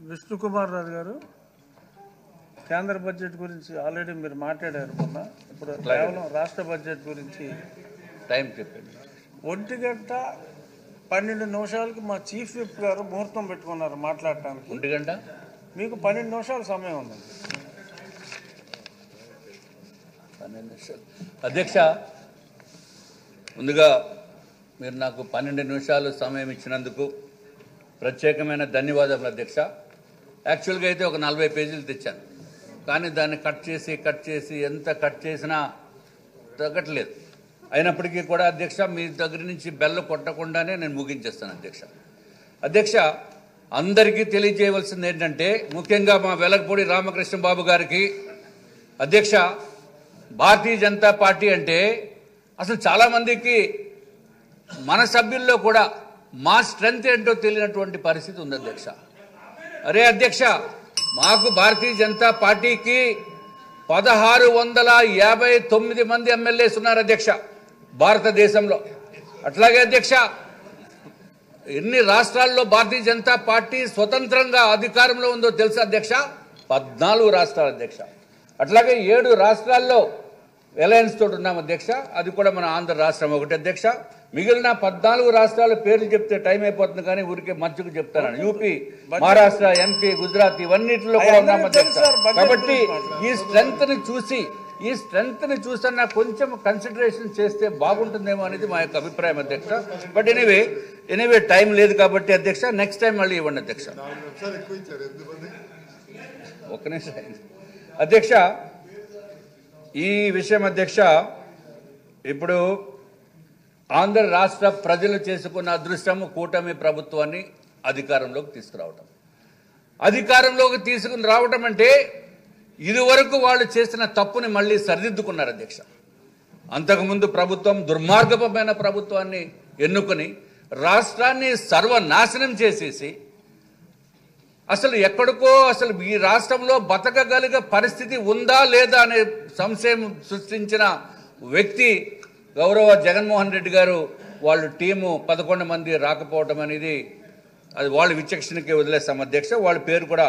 విష్ణుకుమార్ రాజు గారు కేంద్ర బడ్జెట్ గురించి ఆల్రెడీ మీరు మాట్లాడారు మొన్న. ఇప్పుడు కేవలం రాష్ట్ర బడ్జెట్ గురించి టైం చెప్పండి. 1:12 మా చీఫ్ విప్ గారు ముహూర్తం పెట్టుకున్నారు మాట్లాడటానికి. 1 గంట మీకు 12 నిమిషాల సమయం ఉంది. 12 నిమిషాలు. అధ్యక్ష, ముందుగా మీరు నాకు 12 నిమిషాలు సమయం ఇచ్చినందుకు ప్రత్యేకమైన ధన్యవాదాలు అధ్యక్ష. యాక్చువల్గా అయితే ఒక 40 పేజీలు తెచ్చాను, కానీ దాన్ని కట్ చేసి ఎంత కట్ చేసినా తగ్గట్లేదు. అయినప్పటికీ కూడా అధ్యక్ష, మీ దగ్గర నుంచి బెల్ల కొట్టకుండానే నేను ముగించేస్తాను అధ్యక్ష. అధ్యక్ష, అందరికీ తెలియజేయవలసింది ఏంటంటే, ముఖ్యంగా మా వెలగపూడి రామకృష్ణ బాబు గారికి అధ్యక్ష, భారతీయ జనతా పార్టీ అంటే అసలు చాలామందికి మన సభ్యుల్లో కూడా మా స్ట్రెంగ్త్ ఏంటో తెలియనటువంటి పరిస్థితి ఉంది అధ్యక్ష. అరే అధ్యక్ష, మాకు భారతీయ జనతా పార్టీకి 1659 మంది ఎమ్మెల్యేస్ ఉన్నారు అధ్యక్ష భారతదేశంలో. అట్లాగే అధ్యక్ష, ఎన్ని రాష్ట్రాల్లో భారతీయ జనతా పార్టీ స్వతంత్రంగా అధికారంలో ఉందో తెలుసా అధ్యక్ష? 14 రాష్ట్రాలు అధ్యక్ష. అట్లాగే 7 రాష్ట్రాల్లో అలయన్స్ తోటి ఉన్నాం అధ్యక్ష, అది కూడా మన ఆంధ్ర రాష్ట్రం ఒకటి అధ్యక్ష. మిగిలిన 14 రాష్ట్రాల పేర్లు చెప్తే టైం అయిపోతుంది, కానీ ఊరికే మధ్యకు చెప్తాను. యూపీ, మహారాష్ట్ర, ఎంపీ, గుజరాత్ ఇవన్నిటిలో కూడా ఉన్నాం అధ్యక్ష. కాబట్టి ఈ స్ట్రెంగ్త్ ని చూసన్నా కొంచెం కన్సిడరేషన్ చేస్తే బాగుంటుందేమో అనేది మా యొక్క అభిప్రాయం అధ్యక్ష. బట్ ఎనీవే టైం లేదు కాబట్టి అధ్యక్ష, నెక్స్ట్ టైం మళ్ళీ ఇవ్వండి అధ్యక్ష. ఒక్క నిమిషం అధ్యక్ష. ఈ విషయం అధ్యక్ష, ఇప్పుడు ఆంధ్ర రాష్ట్ర ప్రజలు చేసుకున్న అదృష్టము కూటమి ప్రభుత్వాన్ని అధికారంలోకి తీసుకుని రావటం అంటే ఇదివరకు వాళ్ళు చేసిన తప్పుని మళ్ళీ సరిదిద్దుకున్నారు అధ్యక్ష. అంతకుముందు ప్రభుత్వం దుర్మార్గమైన ప్రభుత్వాన్ని ఎన్నుకొని రాష్ట్రాన్ని సర్వనాశనం చేసేసి అసలు ఎక్కడికో అసలు ఈ రాష్ట్రంలో బతకగలిగే పరిస్థితి ఉందా లేదా అనే సంశయం సృష్టించిన వ్యక్తి గౌరవ జగన్మోహన్ రెడ్డి గారు. వాళ్ళు టీము 11 మంది రాకపోవటం అనేది అది వాళ్ళ విచక్షణకే వదిలేస్తాం అధ్యక్ష. వాళ్ళ పేరు కూడా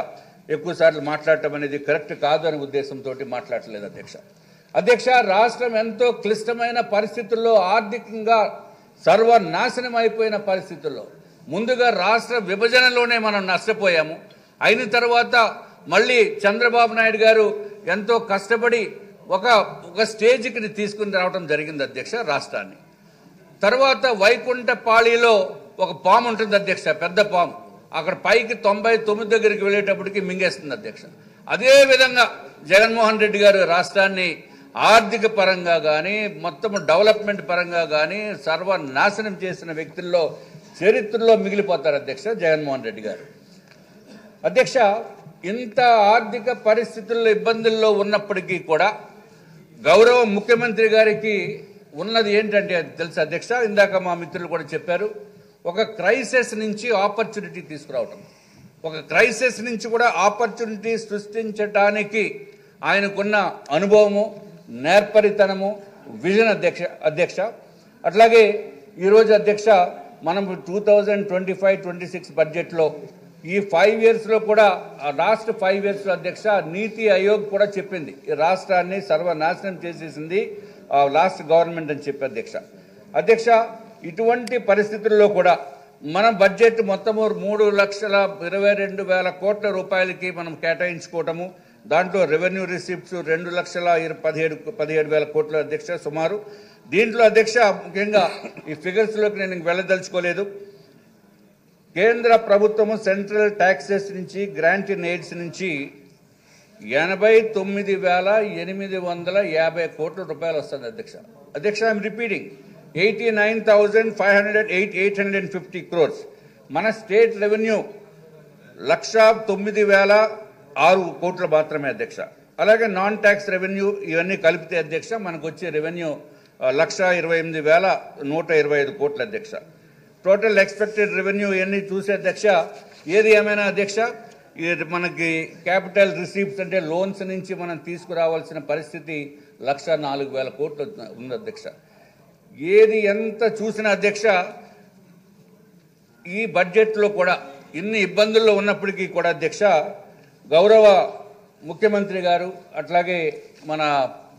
ఎక్కువ సార్లు మాట్లాడటం అనేది కరెక్ట్ కాదు అనే ఉద్దేశంతో మాట్లాడలేదు అధ్యక్ష. అధ్యక్ష, రాష్ట్రం ఎంతో క్లిష్టమైన పరిస్థితుల్లో, ఆర్థికంగా సర్వనాశనం అయిపోయిన పరిస్థితుల్లో ముందుగా రాష్ట్ర విభజనలోనే మనం నష్టపోయాము. అయిన తర్వాత మళ్ళీ చంద్రబాబు నాయుడు గారు ఎంతో కష్టపడి ఒక స్టేజ్కి తీసుకుని రావడం జరిగింది అధ్యక్ష రాష్ట్రాన్ని. తర్వాత వైకుంఠపాళిలో ఒక పాము ఉంటుంది అధ్యక్ష, పెద్ద పాము. అక్కడ పైకి 99 దగ్గరికి వెళ్ళేటప్పటికి మింగేస్తుంది అధ్యక్ష. అదేవిధంగా జగన్మోహన్ రెడ్డి గారు రాష్ట్రాన్ని ఆర్థిక పరంగా కానీ మొత్తం డెవలప్మెంట్ పరంగా కానీ సర్వనాశనం చేసిన వ్యక్తుల్లో చరిత్రలో మిగిలిపోతారు అధ్యక్ష జగన్మోహన్ రెడ్డి గారు. అధ్యక్ష, ఇంత ఆర్థిక పరిస్థితుల్లో ఇబ్బందుల్లో ఉన్నప్పటికీ కూడా గౌరవ ముఖ్యమంత్రి గారికి ఉన్నది ఏంటంటే అది తెలుసు అధ్యక్ష. ఇందాక మా మిత్రులు కూడా చెప్పారు, ఒక క్రైసిస్ నుంచి ఆపర్చునిటీ తీసుకురావటం, ఒక క్రైసిస్ నుంచి కూడా ఆపర్చునిటీ సృష్టించడానికి ఆయనకున్న అనుభవము, నేర్పరితనము, విజన్ అధ్యక్ష. అట్లాగే ఈరోజు అధ్యక్ష, మనం 2025-26 బడ్జెట్లో ఈ 5 ఇయర్స్లో కూడా లాస్ట్ 5 ఇయర్స్లో అధ్యక్ష నీతి ఆయోగ్ కూడా చెప్పింది ఈ రాష్ట్రాన్ని సర్వనాశనం చేసేసింది లాస్ట్ గవర్నమెంట్ అని చెప్పి అధ్యక్ష. ఇటువంటి పరిస్థితుల్లో కూడా మన బడ్జెట్ మొత్తము 3,22,000 కోట్ల రూపాయలకి మనం కేటాయించుకోవటము, దాంట్లో రెవెన్యూ రిసిప్ట్స్ 2,17,000 కోట్ల అధ్యక్ష సుమారు. దీంట్లో అధ్యక్ష ముఖ్యంగా ఈ ఫిగర్స్లోకి నేను వెళ్ళదలుచుకోలేదు. కేంద్ర ప్రభుత్వము సెంట్రల్ ట్యాక్సెస్ నుంచి, గ్రాంట్ ఇన్ ఎయిడ్స్ నుంచి 89,850 కోట్ల రూపాయలు వస్తుంది అధ్యక్ష. I'm repeating 89,850 crores. మన స్టేట్ రెవెన్యూ 1,09,006 కోట్లు మాత్రమే అధ్యక్ష. అలాగే నాన్ ట్యాక్స్ రెవెన్యూ ఇవన్నీ కలిపితే అధ్యక్ష మనకు వచ్చే రెవెన్యూ 1,28,125 కోట్ల అధ్యక్ష. టోటల్ ఎక్స్పెక్టెడ్ రెవెన్యూ ఇవన్నీ చూసే అధ్యక్ష ఏది ఏమైనా అధ్యక్ష మనకి క్యాపిటల్ రిసీప్ట్స్ అంటే లోన్స్ నుంచి మనం తీసుకురావాల్సిన పరిస్థితి 1,04,000 కోట్లు ఉంది అధ్యక్ష. ఏది ఎంత చూసినా అధ్యక్ష ఈ బడ్జెట్లో కూడా ఇన్ని ఇబ్బందుల్లో ఉన్నప్పటికీ కూడా అధ్యక్ష గౌరవ ముఖ్యమంత్రి గారు అట్లాగే మన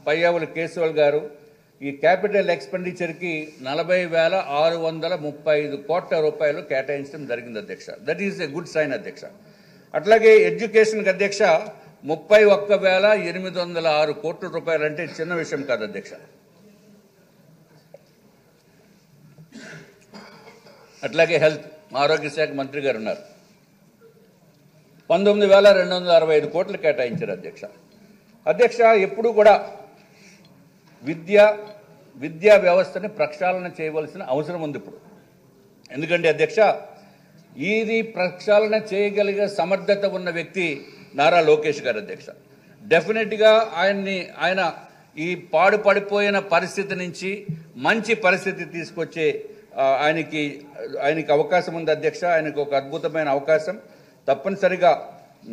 పయ్యావుల కేశవల్ గారు ఈ క్యాపిటల్ ఎక్స్పెండిచర్కి 40,635 కోట్ల రూపాయలు కేటాయించడం జరిగింది అధ్యక్ష. That is a good sign అధ్యక్ష. అట్లాగే ఎడ్యుకేషన్కి అధ్యక్ష 31,806 కోట్ల రూపాయలు అంటే చిన్న విషయం కాదు అధ్యక్ష. అట్లాగే హెల్త్ ఆరోగ్య శాఖ మంత్రి గారు ఉన్నారు, 19,265 కోట్లు కేటాయించారు అధ్యక్ష. అధ్యక్ష ఎప్పుడు కూడా విద్యా వ్యవస్థని ప్రక్షాళన చేయవలసిన అవసరం ఉంది ఇప్పుడు. ఎందుకంటే అధ్యక్ష ఇది ప్రక్షాళన చేయగలిగే సమర్థత ఉన్న వ్యక్తి నారా లోకేష్ గారు అధ్యక్ష. డెఫినెట్గా ఆయన ఈ పాడుపడిపోయిన పరిస్థితి నుంచి మంచి పరిస్థితి తీసుకొచ్చే ఆయనకి అవకాశం ఉంది అధ్యక్ష. ఆయనకు ఒక అద్భుతమైన అవకాశం. తప్పనిసరిగా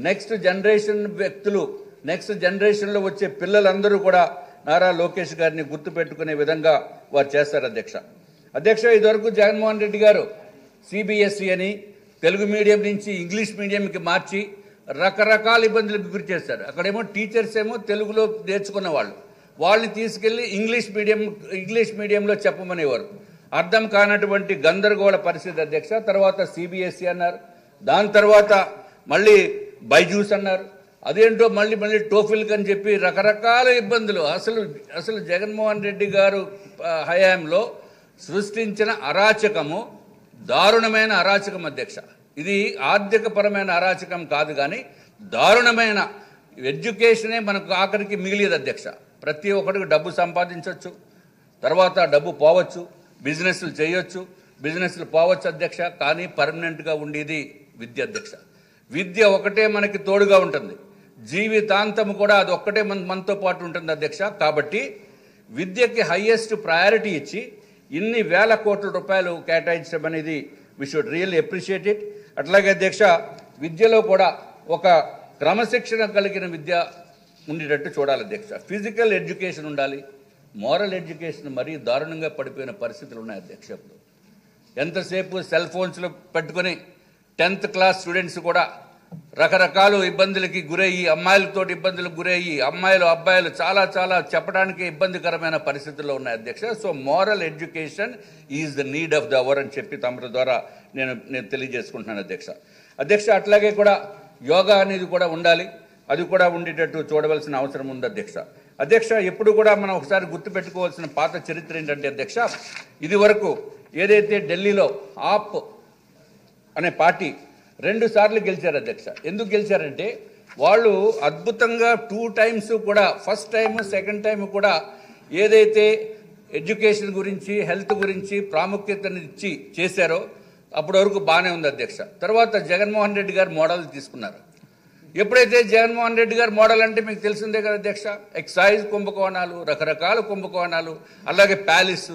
నెక్స్ట్ జనరేషన్లో వచ్చే పిల్లలందరూ కూడా నారా లోకేష్ గారిని గుర్తుపెట్టుకునే విధంగా వారు చేస్తారు అధ్యక్ష. ఇదివరకు జగన్మోహన్ రెడ్డి గారు సిబిఎస్ఈ అని తెలుగు మీడియం నుంచి ఇంగ్లీష్ మీడియంకి మార్చి రకరకాల ఇబ్బందులకు గురి చేశారు. అక్కడేమో టీచర్స్ ఏమో తెలుగులో నేర్చుకున్న వాళ్ళని తీసుకెళ్లి ఇంగ్లీష్ మీడియంలో చెప్పమనేవారు. అర్థం కానటువంటి గందరగోళ పరిస్థితి అధ్యక్ష. తర్వాత సిబిఎస్ఈ అన్నారు, దాని తర్వాత మళ్ళీ బైజూస్ అన్నారు, అదేంటో మళ్ళీ టోఫిల్క్ అని చెప్పి రకరకాల ఇబ్బందులు. అసలు జగన్మోహన్ రెడ్డి గారు హయాంలో సృష్టించిన అరాచకము దారుణమైన అరాచకం అధ్యక్ష. ఇది ఆర్థికపరమైన అరాచకం కాదు, కానీ దారుణమైన ఎడ్యుకేషనే మనకు ఆఖరికి మిగిలేదు అధ్యక్ష. ప్రతి ఒక్కరికి డబ్బు సంపాదించవచ్చు, తర్వాత డబ్బు పోవచ్చు, బిజినెస్లు చేయొచ్చు, బిజినెస్లు పోవచ్చు అధ్యక్ష. కానీ పర్మనెంట్గా ఉండేది విద్య అధ్యక్ష. విద్య ఒకటే మనకి తోడుగా ఉంటుంది, జీవితాంతం కూడా అది ఒక్కటే మనతో పాటు ఉంటుంది అధ్యక్ష. కాబట్టి విద్యకి హైయెస్ట్ ప్రయారిటీ ఇచ్చి ఇన్ని వేల కోట్ల రూపాయలు కేటాయించడం అనేది we should really appreciate it. అట్లాగే అధ్యక్ష విద్యలో కూడా ఒక క్రమశిక్షణ కలిగిన విద్య ఉండేటట్టు చూడాలి అధ్యక్ష. ఫిజికల్ ఎడ్యుకేషన్ ఉండాలి, మోరల్ ఎడ్యుకేషన్ మరీ దారుణంగా పడిపోయిన పరిస్థితులు ఉన్నాయి అధ్యక్ష. ఎంతసేపు సెల్ ఫోన్స్లో పెట్టుకుని 10th క్లాస్ స్టూడెంట్స్ కూడా రకరకాల ఇబ్బందులకి గురయ్యి, అమ్మాయిలతో ఇబ్బందులకు గురయ్యి, అబ్బాయిలు చాలా చాలా చెప్పడానికి ఇబ్బందికరమైన పరిస్థితుల్లో ఉన్నాయి అధ్యక్ష. So moral education is the need of the hour అని చెప్పి తమ ద్వారా నేను తెలియజేసుకుంటున్నాను అధ్యక్ష. అట్లాగే కూడా యోగా అనేది కూడా ఉండాలి, అది కూడా ఉండేటట్టు చూడవలసిన అవసరం ఉంది అధ్యక్ష. ఎప్పుడు కూడా మనం ఒకసారి గుర్తుపెట్టుకోవాల్సిన పాత చరిత్ర ఏంటంటే అధ్యక్ష, ఇది వరకు ఏదైతే ఢిల్లీలో ఆప్ అనే పార్టీ 2 సార్లు గెలిచారు అధ్యక్ష. ఎందుకు గెలిచారంటే వాళ్ళు అద్భుతంగా 2 times కూడా, ఫస్ట్ టైం సెకండ్ టైం కూడా ఏదైతే ఎడ్యుకేషన్ గురించి హెల్త్ గురించి ప్రాముఖ్యతను ఇచ్చి చేశారో అప్పటి వరకు బాగానే ఉంది అధ్యక్ష. తర్వాత జగన్మోహన్ రెడ్డి గారు మోడల్ తీసుకున్నారు. ఎప్పుడైతే జగన్మోహన్ రెడ్డి గారు మోడల్ అంటే మీకు తెలిసిందే కదా అధ్యక్ష, ఎక్సైజ్ కుంభకోణాలు, రకరకాల కుంభకోణాలు, అలాగే ప్యాలెస్.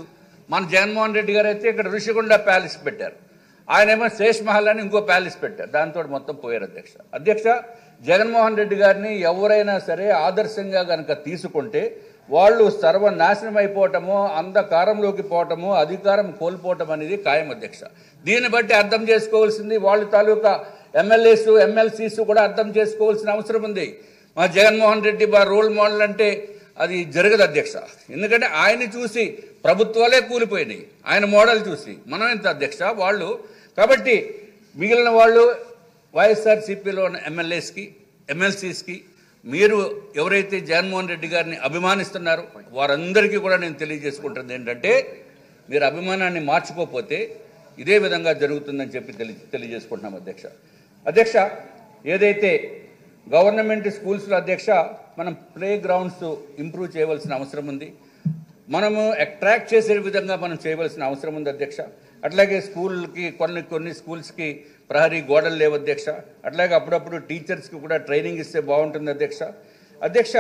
మన జగన్మోహన్ రెడ్డి గారు అయితే ఇక్కడ ఋషికొండ ప్యాలెస్ పెట్టారు, ఆయనేమో శేష్ మహల్ అని ఇంకో ప్యాలెస్ పెట్టారు, దాంతో మొత్తం పోయారు అధ్యక్ష. జగన్మోహన్ రెడ్డి గారిని ఎవరైనా సరే ఆదర్శంగా కనుక తీసుకుంటే వాళ్ళు సర్వనాశనం అయిపోవటము, అంధకారంలోకి పోవటము, అధికారం కోల్పోవటం అనేది ఖాయం అధ్యక్ష. దీన్ని బట్టి అర్థం చేసుకోవాల్సింది వాళ్ళ తాలూకా ఎమ్మెల్యేస్ ఎమ్మెల్సీస్ కూడా అర్థం చేసుకోవాల్సిన అవసరం ఉంది. మా జగన్మోహన్ రెడ్డి రోల్ మోడల్ అంటే అది జరగదు అధ్యక్ష. ఎందుకంటే ఆయన్ని చూసి ప్రభుత్వాలే కూలిపోయినాయి, ఆయన మోడల్ చూసి. మనం ఎంత అధ్యక్ష వాళ్ళు. కాబట్టి మిగిలిన వాళ్ళు వైఎస్ఆర్సీపీలో ఉన్న ఎమ్మెల్యేస్కి ఎమ్మెల్సీస్కి మీరు ఎవరైతే జగన్మోహన్ రెడ్డి గారిని అభిమానిస్తున్నారో వారందరికీ కూడా నేను తెలియజేసుకుంటుంది ఏంటంటే, మీరు అభిమానాన్ని మార్చుకోకపోతే ఇదే విధంగా జరుగుతుందని చెప్పి తెలియజేసుకుంటున్నాం అధ్యక్ష. ఏదైతే గవర్నమెంట్ స్కూల్స్లో అధ్యక్ష మనం ప్లే గ్రౌండ్స్ ఇంప్రూవ్ చేయవలసిన అవసరం ఉంది, మనము అట్రాక్ట్ చేసే విధంగా మనం చేయవలసిన అవసరం ఉంది అధ్యక్ష. అట్లాగే స్కూల్కి కొన్ని స్కూల్స్కి ప్రహరీ గోడలు లేవు అధ్యక్ష. అట్లాగే అప్పుడప్పుడు టీచర్స్కి కూడా ట్రైనింగ్ ఇస్తే బాగుంటుంది అధ్యక్ష.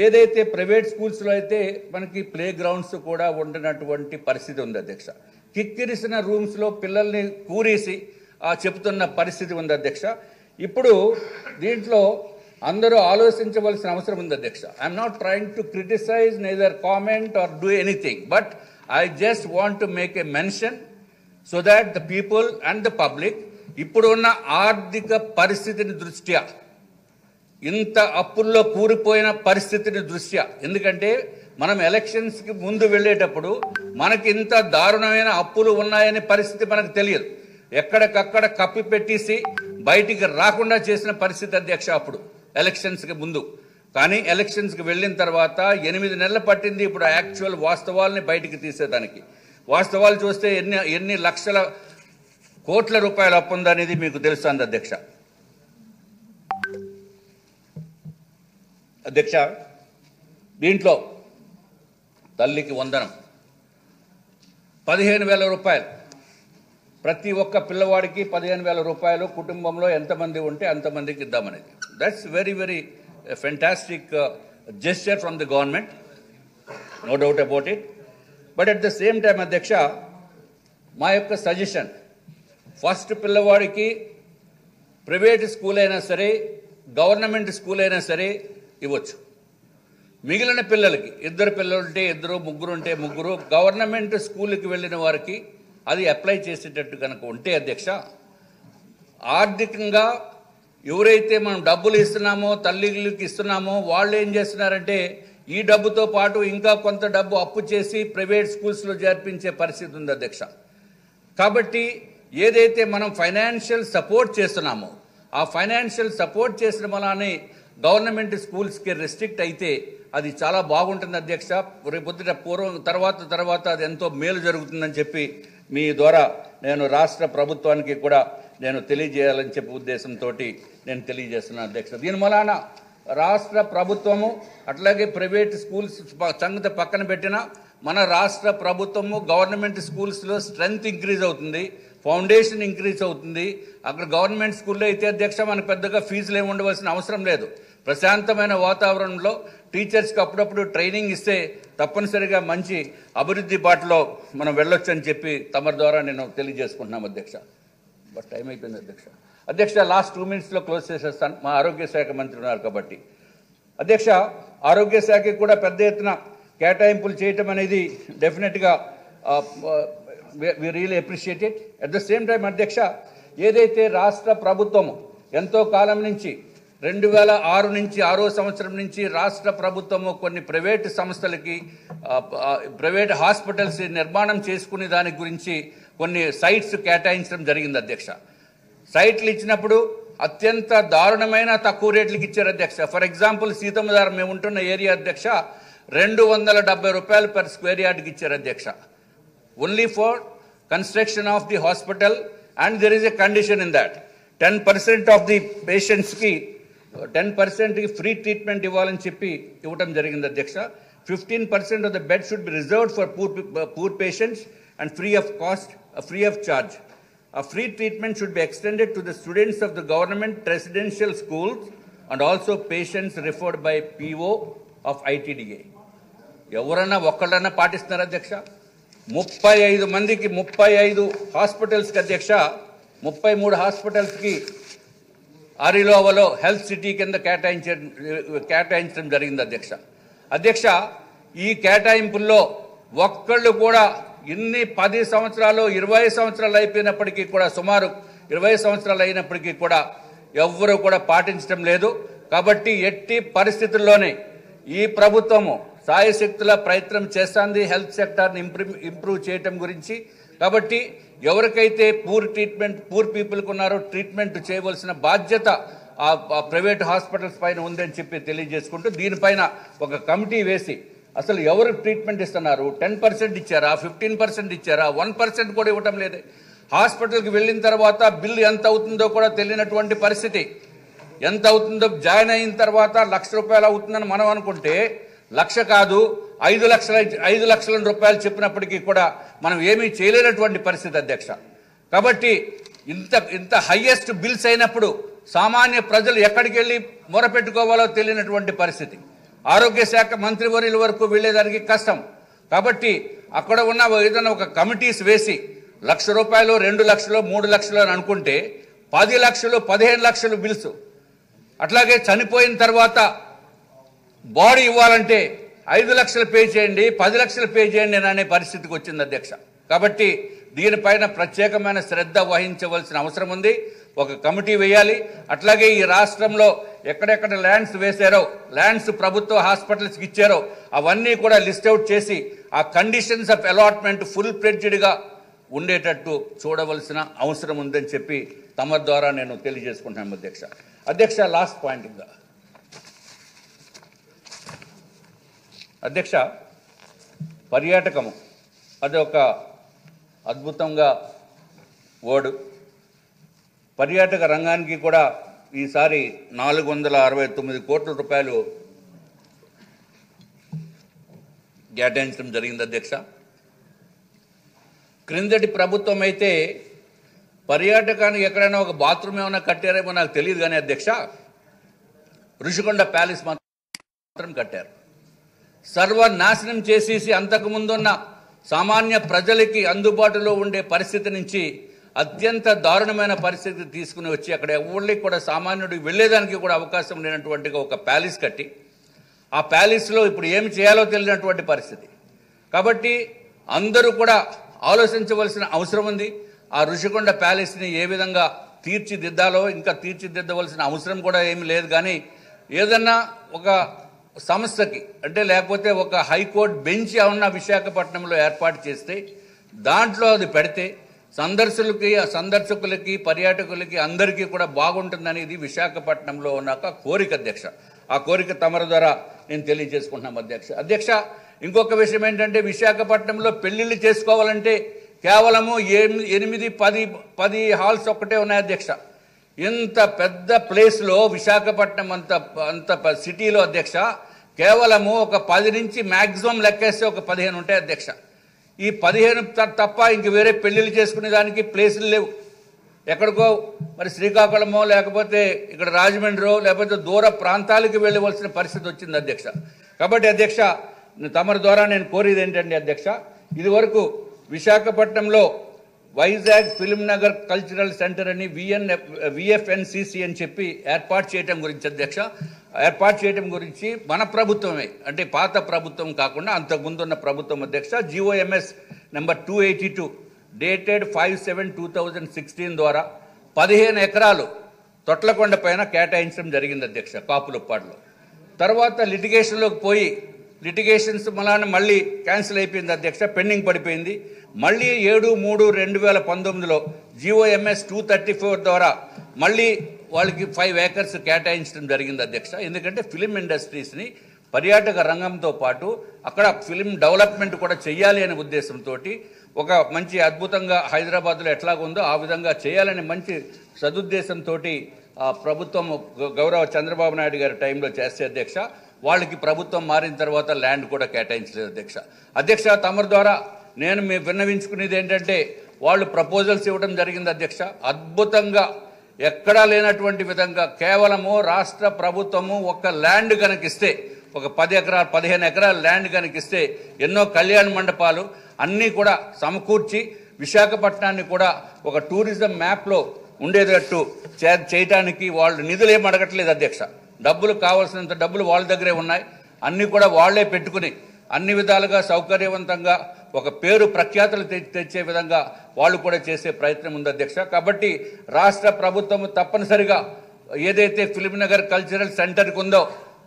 ఏదైతే ప్రైవేట్ స్కూల్స్లో అయితే మనకి ప్లే గ్రౌండ్స్ కూడా ఉండనటువంటి పరిస్థితి ఉంది అధ్యక్ష. కిక్కిరిసిన రూమ్స్లో పిల్లల్ని కూరేసి చెప్తున్న పరిస్థితి ఉంది అధ్యక్ష. ఇప్పుడు దీంట్లో అందరూ ఆలోచించవలసిన అవసరం ఉంది అధ్యక్ష. I'm not trying to criticize, neither comment or do anything, but I just want to make a mention so that the people and the public ఇప్పుడున్న ఆర్థిక పరిస్థితిని దృష్ట్యా, ఇంత అప్పుల్లో కూరిపోయిన పరిస్థితిని దృష్ట్యా, ఎందుకంటే మనం ఎలక్షన్స్కి ముందు వెళ్ళేటప్పుడు మనకి ఇంత దారుణమైన అప్పులు ఉన్నాయనే పరిస్థితి మనకు తెలియదు. ఎక్కడికక్కడ కప్పి పెట్టేసి బయటికి రాకుండా చేసిన పరిస్థితి అధ్యక్ష అప్పుడు ఎలక్షన్స్కి ముందు. కానీ ఎలక్షన్స్కి వెళ్ళిన తర్వాత 8 నెలలు పట్టింది ఇప్పుడు యాక్చువల్ వాస్తవాలని బయటికి తీసేదానికి. వాస్తవాలు చూస్తే ఎన్ని లక్షల కోట్ల రూపాయల అప్పు ఉందనేది మీకు తెలుస్తుంది అధ్యక్ష. అధ్యక్ష, దీంట్లో తల్లికి వందనం 15,000 రూపాయలు, ప్రతి ఒక్క పిల్లవాడికి 15,000 రూపాయలు, కుటుంబంలో ఎంతమంది ఉంటే అంతమందికి ఇద్దామనేది. That's very very fantastic gesture from the government, no doubt about it. But at the same time అధ్యక్ష, మా యొక్క సజెషన్, ఫస్ట్ పిల్లవాడికి ప్రైవేట్ స్కూల్ అయినా సరే గవర్నమెంట్ స్కూల్ అయినా సరే ఇవ్వచ్చు. మిగిలిన పిల్లలకి 2 పిల్లలు ఉంటే 2, 3 ఉంటే 3, గవర్నమెంట్ స్కూల్కి వెళ్ళిన వారికి అది అప్లై చేసేటట్టు కనుక ఉంటే అధ్యక్ష, ఆర్థికంగా ఎవరైతే మనం డబ్బులు ఇస్తున్నామో తల్లికి ఇస్తున్నామో వాళ్ళు ఏం చేస్తున్నారంటే ఈ డబ్బుతో పాటు ఇంకా కొంత డబ్బు అప్పు చేసి ప్రైవేట్ స్కూల్స్లో చేర్పించే పరిస్థితి ఉంది అధ్యక్ష. కాబట్టి ఏదైతే మనం ఫైనాన్షియల్ సపోర్ట్ చేస్తున్నామో ఆ ఫైనాన్షియల్ సపోర్ట్ చేసిన వలనే గవర్నమెంట్ స్కూల్స్కి రెస్ట్రిక్ట్ అయితే అది చాలా బాగుంటుంది అధ్యక్ష. రేపొద్దుట తర్వాత అది ఎంతో మేలు జరుగుతుందని చెప్పి మీ ద్వారా నేను రాష్ట్ర ప్రభుత్వానికి కూడా నేను తెలియజేయాలని చెప్పే ఉద్దేశంతో నేను తెలియజేస్తున్నాను అధ్యక్ష. దీని వలన రాష్ట్ర ప్రభుత్వము అట్లాగే ప్రైవేట్ స్కూల్స్ సంగతి పక్కన పెట్టినా మన రాష్ట్ర ప్రభుత్వము గవర్నమెంట్ స్కూల్స్లో స్ట్రెంగ్త్ ఇంక్రీజ్ అవుతుంది, ఫౌండేషన్ ఇంక్రీజ్ అవుతుంది. అక్కడ గవర్నమెంట్ స్కూల్లో అయితే అధ్యక్ష మనకు పెద్దగా ఫీజులు ఏమి ఉండవలసిన అవసరం లేదు. ప్రశాంతమైన వాతావరణంలో టీచర్స్కి అప్పుడప్పుడు ట్రైనింగ్ ఇస్తే తప్పనిసరిగా మంచి అభివృద్ధి బాటలో మనం వెళ్ళొచ్చు అని చెప్పి తమ ద్వారా నేను తెలియజేసుకుంటున్నాం అధ్యక్ష. బట్ టైం అయిపోయింది అధ్యక్ష. అధ్యక్ష, లాస్ట్ 2 మినిట్స్లో క్లోజ్ చేసేస్తాను. మా ఆరోగ్య శాఖ మంత్రి ఉన్నారు కాబట్టి అధ్యక్ష, ఆరోగ్య శాఖకి కూడా పెద్ద ఎత్తున కేటాయింపులు చేయటం అనేది డెఫినెట్గా we really appreciate it. At the same time అధ్యక్ష, ఏదైతే రాష్ట్ర ప్రభుత్వము ఎంతో కాలం నుంచి 2006 నుంచి 6వ సంవత్సరం నుంచి రాష్ట్ర ప్రభుత్వము కొన్ని ప్రైవేట్ సంస్థలకి ప్రైవేట్ హాస్పిటల్స్ నిర్మాణం చేసుకునే దాని గురించి కొన్ని సైట్స్ కేటాయించడం జరిగింది అధ్యక్ష. సైట్లు ఇచ్చినప్పుడు అత్యంత దారుణమైన తక్కువ రేట్లకి ఇచ్చారు అధ్యక్ష. ఫర్ ఎగ్జాంపుల్ సీతమ్మధారం మేము ఉంటున్న ఏరియా అధ్యక్ష 270 రూపాయలు పర్ స్క్వేర్ యార్డ్కి ఇచ్చారు అధ్యక్ష. Only for construction of the hospital and there is a condition in that 10% of the పేషెంట్స్కి 10% ఫ్రీ ట్రీట్మెంట్ ఇవ్వాలని చెప్పి ఇవ్వటం జరిగింది అధ్యక్ష. 15% of the bed should be reserved for poor patients and free of cost, free of charge. A free treatment should be extended to the students of the government residential schools and also patients referred by PO of ITDA. ఎవరన్నా ఒక్కళ్ళన్నా పాటిస్తున్నారు అధ్యక్ష? 35 మందికి 35 హాస్పిటల్స్కి అధ్యక్ష, 33 హాస్పిటల్స్కి ఆరిలోవలో health city కింద కేటాయించడం జరిగింది అధ్యక్ష. అధ్యక్ష, ఈ కేటాయింపుల్లో ఒక్కళ్ళు కూడా ఇన్ని 10 సంవత్సరాలు 20 సంవత్సరాలు అయిపోయినప్పటికీ కూడా, సుమారు 20 సంవత్సరాలు అయినప్పటికీ కూడా ఎవ్వరూ కూడా పాటించడం లేదు. కాబట్టి ఎట్టి పరిస్థితుల్లోనే ఈ ప్రభుత్వము సాయశక్తుల ప్రయత్నం చేస్తుంది హెల్త్ సెక్టార్ని ఇంప్రూవ్ చేయటం గురించి. కాబట్టి ఎవరికైతే పూర్ పీపుల్కి ఉన్నారో ట్రీట్మెంట్ చేయవలసిన బాధ్యత ఆ ప్రైవేట్ హాస్పిటల్స్ పైన ఉందని చెప్పి తెలియజేసుకుంటూ, దీనిపైన ఒక కమిటీ వేసి అసలు ఎవరు ట్రీట్మెంట్ ఇస్తున్నారు, 10% ఇచ్చారా, 15% ఇచ్చారా, 1% కూడా ఇవ్వటం లేదే. హాస్పిటల్కి వెళ్ళిన తర్వాత బిల్లు ఎంత అవుతుందో కూడా తెలియనటువంటి పరిస్థితి. ఎంత అవుతుందో జాయిన్ అయిన తర్వాత 1,00,000 రూపాయలు అవుతుందని మనం అనుకుంటే 1,00,000 కాదు 5 లక్షల రూపాయలు చెప్పినప్పటికీ కూడా మనం ఏమీ చేయలేనటువంటి పరిస్థితి అధ్యక్ష. కాబట్టి ఇంత హైయెస్ట్ బిల్స్ అయినప్పుడు సామాన్య ప్రజలు ఎక్కడికి వెళ్ళి మొరపెట్టుకోవాలో తెలియనటువంటి పరిస్థితి. ఆరోగ్య శాఖ మంత్రివర్యుల వరకు వెళ్లేదానికి కష్టం. కాబట్టి అక్కడ ఉన్న ఏదైనా ఒక కమిటీస్ వేసి 1,00,000 రూపాయలు, 2 లక్షలు, 3 లక్షలు అని అనుకుంటే 10 లక్షలు, 15 లక్షలు బిల్స్. అట్లాగే చనిపోయిన తర్వాత బాడీ ఇవ్వాలంటే 5 లక్షలు పే చేయండి, 10 లక్షలు పే చేయండి అనే పరిస్థితికి వచ్చింది అధ్యక్ష. కాబట్టి దీనిపైన ప్రత్యేకమైన శ్రద్ధ వహించవలసిన అవసరం ఉంది. ఒక కమిటీ వేయాలి. అట్లాగే ఈ రాష్ట్రంలో ఎక్కడెక్కడ ల్యాండ్స్ వేశారో, ల్యాండ్స్ ప్రభుత్వ హాస్పిటల్స్కి ఇచ్చారో అవన్నీ కూడా లిస్ట్ అవుట్ చేసి ఆ కండిషన్స్ ఆఫ్ అలాట్మెంట్ ఫుల్ ఫ్లెడ్జ్డ్గా ఉండేటట్టు చూడవలసిన అవసరం ఉందని చెప్పి తమ ద్వారా నేను తెలియజేసుకుంటున్నాను అధ్యక్ష. లాస్ట్ పాయింట్ ఇంకా అధ్యక్ష, పర్యాటకము అది ఒక అద్భుతంగా వర్డ్. పర్యాటక రంగానికి కూడా ఈసారి 469 కోట్ల రూపాయలు కేటాయించడం జరిగింది అధ్యక్ష. క్రిందటి ప్రభుత్వం అయితే పర్యాటకానికి ఎక్కడైనా ఒక బాత్రూమ్ ఏమైనా కట్టారేమో నాకు తెలియదు కానీ అధ్యక్ష, ఋషికొండ ప్యాలెస్ మాత్రం కట్టారు. సర్వనాశనం చేసేసి అంతకుముందున్న సామాన్య ప్రజలకి అందుబాటులో ఉండే పరిస్థితి నుంచి అత్యంత దారుణమైన పరిస్థితి తీసుకుని వచ్చి అక్కడ ఎవరికి కూడా సామాన్యుడికి వెళ్ళేదానికి కూడా అవకాశం లేనటువంటి ఒక ప్యాలెస్ కట్టి ఆ ప్యాలెస్లో ఇప్పుడు ఏమి చేయాలో తెలియనటువంటి పరిస్థితి. కాబట్టి అందరూ కూడా ఆలోచించవలసిన అవసరం ఉంది. ఆ ఋషికొండ ప్యాలెస్ని ఏ విధంగా తీర్చిదిద్దాలో ఇంకా తీర్చిదిద్దవలసిన అవసరం కూడా ఏమీ లేదు. కానీ ఏదన్నా ఒక సంస్థకి అంటే లేకపోతే ఒక హైకోర్టు బెంచ్ ఏమన్నా విశాఖపట్నంలో ఏర్పాటు చేస్తే దాంట్లో అది పెడితే సందర్శకులకి పర్యాటకులకి అందరికీ కూడా బాగుంటుందని ఇది విశాఖపట్నంలో ఉన్న ఒక కోరిక అధ్యక్ష. ఆ కోరిక తమరి ద్వారా నేను తెలియజేసుకుంటున్నాం అధ్యక్ష. ఇంకొక విషయం ఏంటంటే విశాఖపట్నంలో పెళ్లిళ్ళు చేసుకోవాలంటే కేవలము 8-10 హాల్స్ ఒక్కటే ఉన్నాయి అధ్యక్ష. ఇంత పెద్ద ప్లేస్లో విశాఖపట్నం అంత సిటీలో అధ్యక్ష కేవలము ఒక 10 నుంచి మ్యాక్సిమం లెక్కేస్తే ఒక 15 ఉంటాయి అధ్యక్ష. ఈ 15 తప్ప ఇంక వేరే పెళ్లిళ్ళు చేసుకునే దానికి ప్లేసులు లేవు. ఎక్కడికో మరి శ్రీకాకుళమో లేకపోతే ఇక్కడ రాజమండ్రో లేకపోతే దూర ప్రాంతాలకు వెళ్ళవలసిన పరిస్థితి వచ్చింది అధ్యక్ష. కాబట్టి అధ్యక్ష, తమరి ద్వారా నేను కోరేది ఏంటంటే అధ్యక్ష, ఇది వరకు విశాఖపట్నంలో Vizag film Nagar cultural centre అని VFNCC అని చెప్పి ఏర్పాటు చేయడం గురించి మన ప్రభుత్వమే అంటే పాత ప్రభుత్వం కాకుండా అంతకుముందున్న ప్రభుత్వం అధ్యక్ష GOMS నెంబర్ 282 డేటెడ్ 5/7/2016 ద్వారా 15 ఎకరాలు తొట్లకొండ పైన కేటాయించడం జరిగింది అధ్యక్ష కాపులుప్పాడులో. తర్వాత లిటిగేషన్లోకి పోయి లిటిగేషన్స్ మళ్ళీ క్యాన్సిల్ అయిపోయింది అధ్యక్ష, పెండింగ్ పడిపోయింది. మళ్ళీ 7/3/2019లో GOMS 234 ద్వారా మళ్ళీ వాళ్ళకి 5 ఏకర్స్ కేటాయించడం జరిగింది అధ్యక్ష. ఎందుకంటే ఫిలిం ఇండస్ట్రీస్ని పర్యాటక రంగంతో పాటు అక్కడ ఫిలిం డెవలప్మెంట్ కూడా చేయాలి అనే ఉద్దేశంతో ఒక మంచి అద్భుతంగా హైదరాబాద్లో ఎట్లాగుందో ఆ విధంగా చేయాలని మంచి సదుద్దేశంతో ప్రభుత్వం గౌరవ చంద్రబాబు నాయుడు గారి టైంలో చేస్తే అధ్యక్ష, వాళ్ళకి ప్రభుత్వం మారిన తర్వాత ల్యాండ్ కూడా కేటాయించలేదు అధ్యక్ష. తమరి ద్వారా నేను విన్నవించుకునేది ఏంటంటే వాళ్ళు ప్రపోజల్స్ ఇవ్వడం జరిగింది అధ్యక్ష. అద్భుతంగా ఎక్కడా లేనటువంటి విధంగా కేవలము రాష్ట్ర ప్రభుత్వము ఒక ల్యాండ్ కనుకిస్తే ఒక 15 ఎకరాల ల్యాండ్ కనుకిస్తే ఎన్నో కళ్యాణ మండపాలు అన్నీ కూడా సమకూర్చి విశాఖపట్నాన్ని కూడా ఒక టూరిజం మ్యాప్లో ఉండేటట్టు చేయడానికి వాళ్ళు నిధులు ఏం అడగట్లేదు అధ్యక్ష. డబ్బులు కావాల్సినంత డబ్బులు వాళ్ళ దగ్గరే ఉన్నాయి. అన్నీ కూడా వాళ్లే పెట్టుకుని అన్ని విధాలుగా సౌకర్యవంతంగా ఒక పేరు ప్రఖ్యాతులు తెచ్చే విధంగా వాళ్ళు కూడా చేసే ప్రయత్నం ఉంది అధ్యక్ష. కాబట్టి రాష్ట్ర ప్రభుత్వం తప్పనిసరిగా ఏదైతే ఫిల్మ్ నగర్ కల్చరల్ సెంటర్కి ఉందో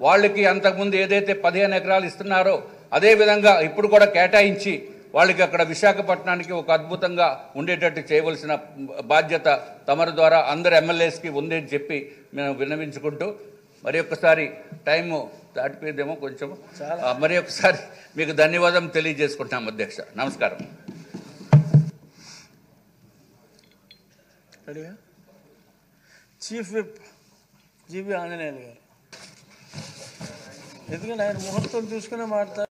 వాళ్ళకి అంతకుముందు ఏదైతే 15 ఎకరాలు ఇస్తున్నారో అదేవిధంగా ఇప్పుడు కూడా కేటాయించి వాళ్ళకి అక్కడ విశాఖపట్నానికి ఒక అద్భుతంగా ఉండేటట్టు చేయవలసిన బాధ్యత తమరి ద్వారా అందరు ఎమ్మెల్యేస్కి ఉంది అని చెప్పి మేము విన్నవించుకుంటూ మరి ఒక్కసారి టైము దాటిపోయిందేమో కొంచెం, మరి ఒకసారి మీకు ధన్యవాదం తెలియజేసుకుంటున్నాం అధ్యక్ష. నమస్కారం. చీఫ్ విప్ జీవి ఆంజనేయులు గారు, ఎందుకంటే ఆయన ముహూర్తం చూసుకునే మాట్లాడారు.